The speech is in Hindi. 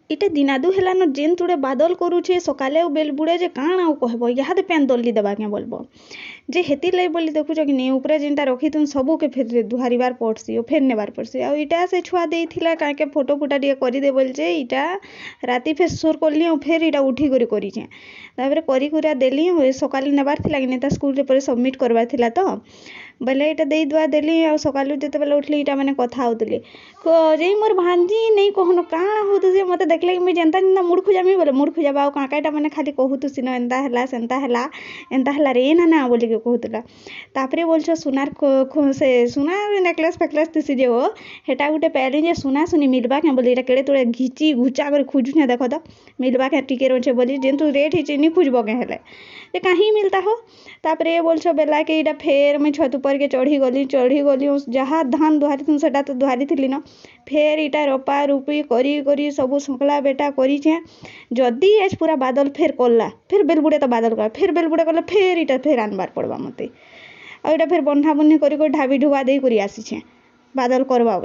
इटा दिनादु हेलान जेन तुड़े बादल करूछे सकाले बेल बुड़े जे काण आउ कहब इहादे पैन दल्ली देवा के बोलबो जे हेती लाई बोली देखुछ कि नहीं ऊपर जेनटा रखी तुम सबू के फिर दुहारिबार पड़सी फिर नेबार पड़सी आ इटा से छुआ देइथिला काके फोटो फुटा टिके करि दे बोल जे इटा राती फिर सोर करली फिर इटा उठी करी करिछे तापर करी कुरा देली सकाले नेबार थिला कि नहीं स्कूल रे पर सबमिट करबार थिला तो बोले इटा देई दुआ देली आ सकालु जते बेले उठली इटा माने कथा होतली जे मोर भांजी नहीं कहनो काण होतु जे मते देखले कि मैं जनता जिंदा मुड़ खुजामी बोले मुड़ खुजाबा आ काकाटा माने खाली कहतु सिनो एंता हला सेंता हला रे ना बोली के कहतला तापरे बोलछ सुनार से सुना नेकलेस फेकलेस तिसी जे हो हेटा गुटे पैली जे सुना सुनी मिलबा के बोली इटा केड़े तोड़े घिची घुचा कर खुजुने देखो तो मिलबा के टिके रोचे बोली जेन तू रेट हिचे नी खुजबो के हेले जे काहे मिलता हो तापरे बोलछ बेला के इटा फेर मैं छत ऊपर के चढ़ी गली जहाँ धान दुहारी तुम सेटा तो दुहारी थिली न फेर इटा रोपा रूपी करी करी सबू सकला बेटा करी छे जदी एज पूरा बादल फेर करला फिर बेलबुड़े तो बादल कर फिर बेलबुड़े कले फेर इटा फेर आनबार पड़वा मते आ इटा फिर बन्हा बुन्ही करी ढाबी ढुबा दे करी आसी छे बादल करवा